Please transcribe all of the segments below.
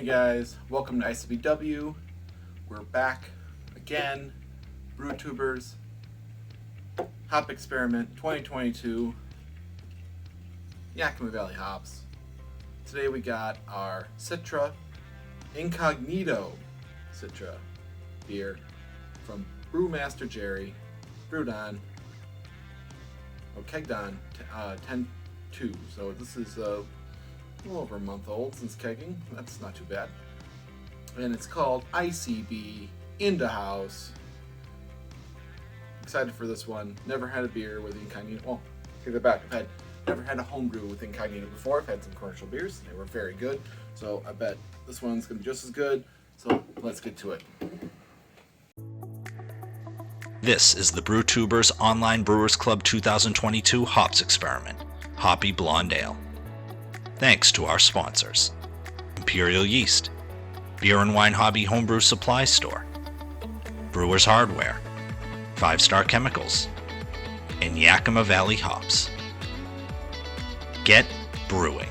Hey guys, welcome to ICBW. We're back again. Brewtubers Hop Experiment 2022. Yakima Valley hops. Today we got our Citra Incognito Citra beer from Brewmaster Jerry, brewed on, kegged on 10/2. So this is a little over a month old since kegging. That's not too bad. And it's called ICB in the house. Excited for this one. Never had a beer with Incognito. Well, take that back. I've never had a homebrew with Incognito before. I've had some commercial beers. They were very good. So I bet this one's gonna be just as good. So let's get to it. This is the Brewtubers Online Brewers Club 2022 Hops Experiment, Hoppy Blonde Ale. Thanks to our sponsors: Imperial Yeast, Beer and Wine Hobby Homebrew Supply Store, Brewers Hardware, 5 Star Chemicals, and Yakima Valley Hops. Get brewing.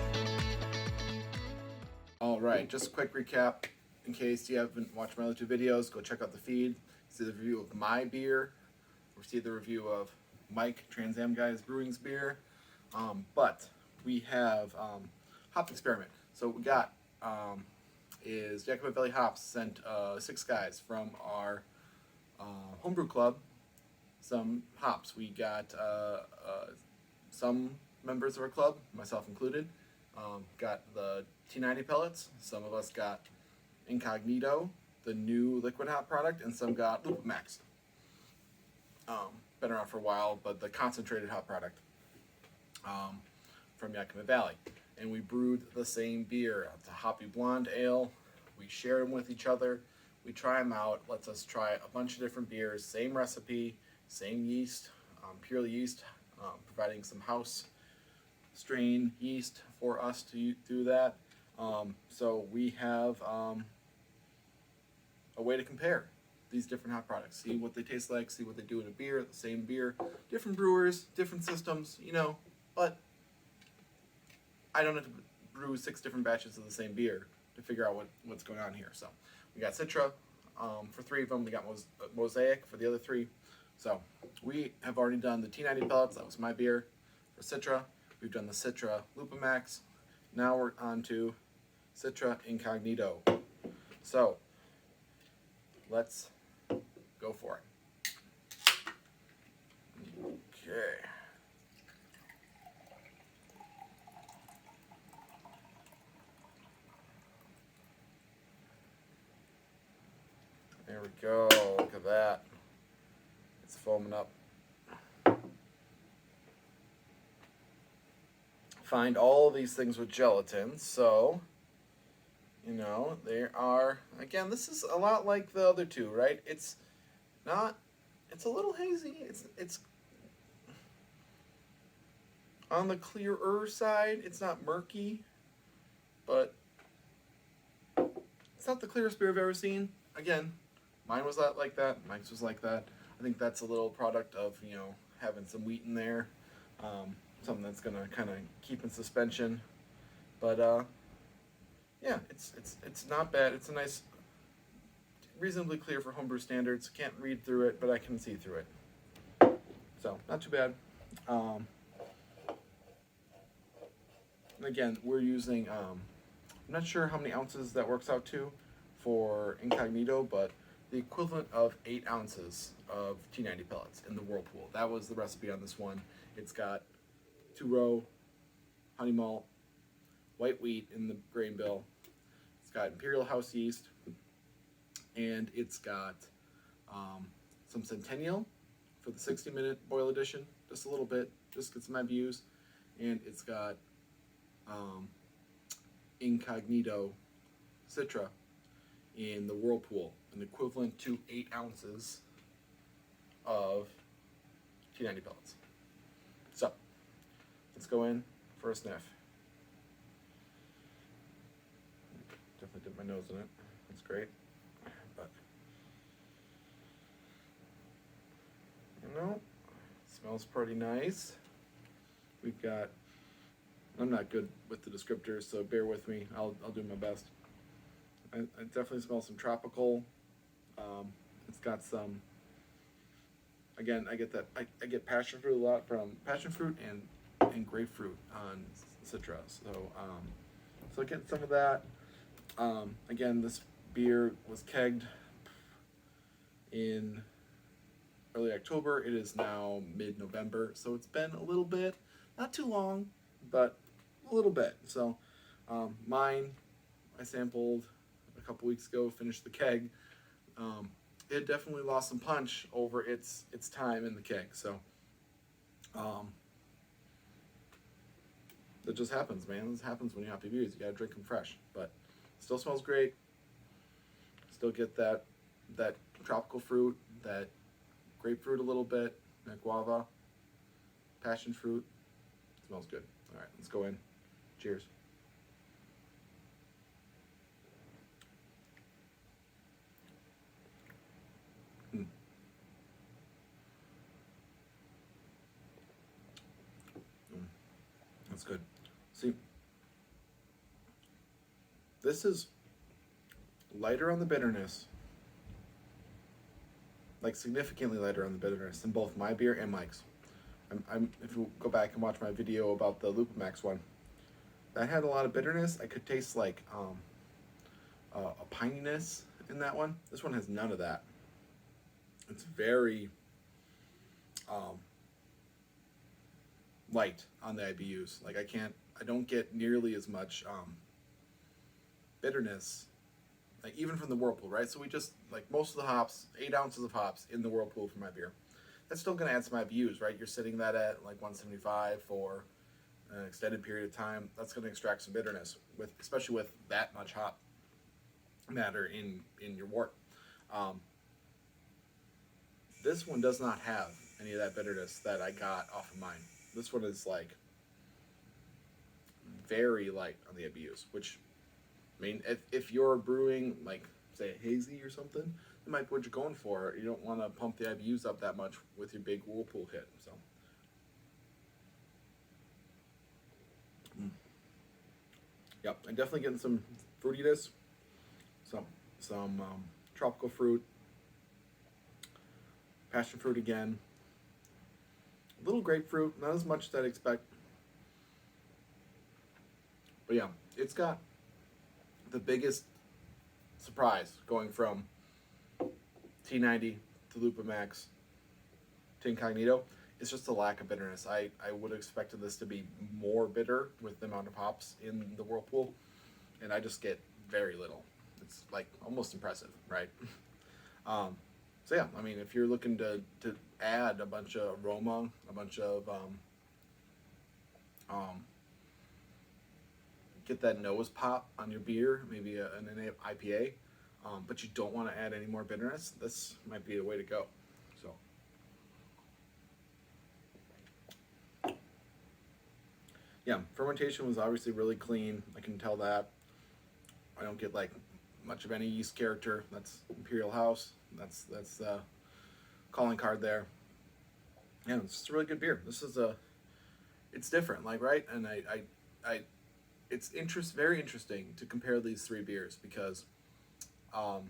Alright, just a quick recap in case you haven't watched my other 2 videos. Go check out the feed, see the review of my beer, or see the review of Mike Trans Am Guy's Brewing's beer. But we have Hop Experiment. So what we got is Yakima Valley Hops sent 6 guys from our homebrew club some hops. We got some members of our club, myself included, got the T90 pellets. Some of us got Incognito, the new liquid hop product, and some got Max. Been around for a while, but the concentrated hop product from Yakima Valley. And we brewed the same beer. It's a hoppy blonde ale. We share them with each other. We try them out. Lets us try a bunch of different beers. Same recipe, same yeast, pure yeast, providing some house strain yeast for us to do that. So we have a way to compare these different hop products. See what they taste like, see what they do in a beer, the same beer. Different brewers, different systems, but I don't have to brew 6 different batches of the same beer to figure out what's going on here. So we got Citra for 3 of them. We got Mosaic for the other 3. So we have already done the T90 pellets. That was my beer for Citra. We've done the Citra Max. Now we're on to Citra Incognito. So let's go for it. Okay. There we go. Look at that. It's foaming up. Find all of these things with gelatin. So, they are, again, this is a lot like the other 2, right? It's a little hazy. It's on the clearer side. It's not murky, but it's not the clearest beer I've ever seen. Again, mine was not like that. Mike's was like that. I think that's a little product of, having some wheat in there. Something that's going to kind of keep in suspension. But, yeah, it's not bad. It's a nice, reasonably clear for homebrew standards. Can't read through it, but I can see through it. So, not too bad. And again, we're using, I'm not sure how many ounces that works out to for Incognito, but the equivalent of 8 ounces of T90 pellets in the whirlpool. That was the recipe on this one. It's got 2-row honey malt, white wheat in the grain bill. It's got Imperial house yeast, and it's got some Centennial for the 60-minute boil edition, just a little bit, just get some IBUs, and it's got Incognito Citra in the whirlpool, an equivalent to 8 ounces of T90 pellets. So let's go in for a sniff. Definitely dip my nose in it. That's great. But it smells pretty nice. We've got, I'm not good with the descriptors, so bear with me. I'll do my best. I definitely smell some tropical. It's got some. Again, I get that. I get passion fruit a lot from passion fruit and grapefruit on Citra. So I get some of that. Again, this beer was kegged in early October. It is now mid-November, so it's been a little bit, not too long, but a little bit. So mine, I sampled a couple weeks ago, finished the keg. It definitely lost some punch over its time in the keg. So that just happens, man. This happens when you hoppy beers. You gotta drink them fresh, but still smells great. Still get that tropical fruit, that grapefruit a little bit, that guava, passion fruit. Smells good. All right, let's go in. Cheers. That's good. See, this is lighter on the bitterness, like significantly lighter on the bitterness than both my beer and Mike's. If you go back and watch my video about the Lupamax one, that had a lot of bitterness. I could taste like a pininess in that one. This one has none of that. It's very light on the IBUs. Like I don't get nearly as much bitterness, like even from the Whirlpool, right? So we just, like most of the hops, 8 ounces of hops in the Whirlpool for my beer. That's still gonna add some IBUs, right? You're sitting that at like 175 for an extended period of time. That's gonna extract some bitterness, especially with that much hop matter in your wort. This one does not have any of that bitterness that I got off of mine. This one is like very light on the IBUs, which, I mean, if you're brewing like, say, a hazy or something, that might be what you're going for. You don't want to pump the IBUs up that much with your big Whirlpool hit. So, yep, I'm definitely getting some fruitiness, some tropical fruit, passion fruit again. A little grapefruit, not as much as I'd expect. But yeah, it's got the biggest surprise going from T90 to Lupamax to Incognito. It's just the lack of bitterness. I would have expected this to be more bitter with the amount of hops in the Whirlpool, and I just get very little. It's like almost impressive, right? So yeah, I mean, if you're looking to add a bunch of aroma, a bunch of get that nose pop on your beer, maybe an IPA, but you don't want to add any more bitterness, this might be the way to go. So yeah, fermentation was obviously really clean. I can tell that. I don't get like much of any yeast character. That's Imperial House. That's calling card there. Yeah, it's just a really good beer. This is it's different, like, right? And it's very interesting to compare these three beers because I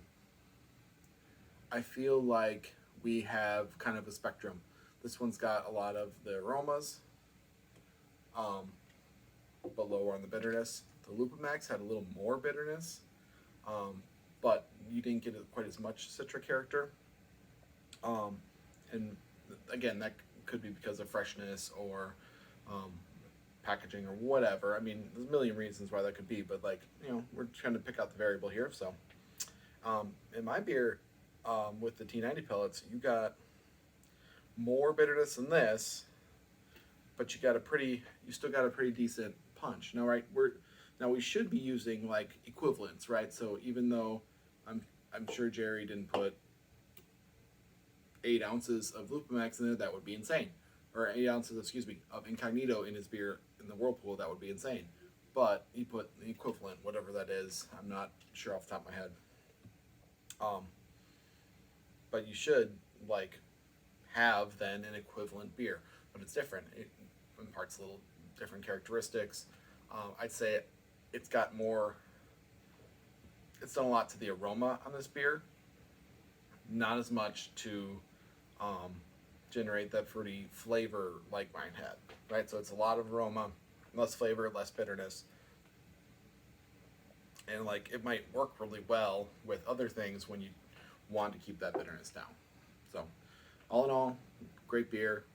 feel like we have kind of a spectrum. This one's got a lot of the aromas, but lower on the bitterness. The Lupamax had a little more bitterness, but you didn't get quite as much Citra character. And again, that could be because of freshness or packaging or whatever. I mean, there's a million reasons why that could be, but like, we're trying to pick out the variable here. So in my beer, with the T90 pellets, you got more bitterness than this, but you still got a pretty decent punch. Now, right, we should be using like equivalents, right? So even though I'm sure Jerry didn't put 8 ounces of Lupamax in it, that would be insane. Or 8 ounces, of Incognito in his beer in the Whirlpool, that would be insane. But he put the equivalent, whatever that is. I'm not sure off the top of my head. But you should like have then an equivalent beer, but it's different. It imparts little different characteristics. I'd say it's got more it's done a lot to the aroma on this beer, not as much to generate that fruity flavor like mine had, right? So it's a lot of aroma, less flavor, less bitterness. And like it might work really well with other things when you want to keep that bitterness down. So all in all, great beer.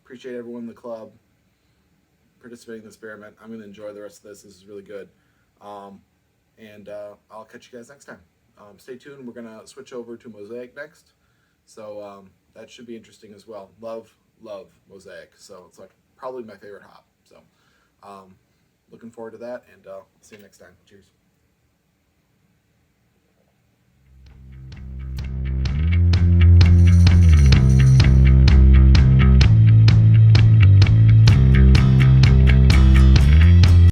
Appreciate everyone in the club participating in this experiment. I'm going to enjoy the rest of this. This is really good. And I'll catch you guys next time. Stay tuned. We're going to switch over to Mosaic next. So that should be interesting as well. Love Mosaic. So it's like probably my favorite hop. So looking forward to that, and see you next time. Cheers.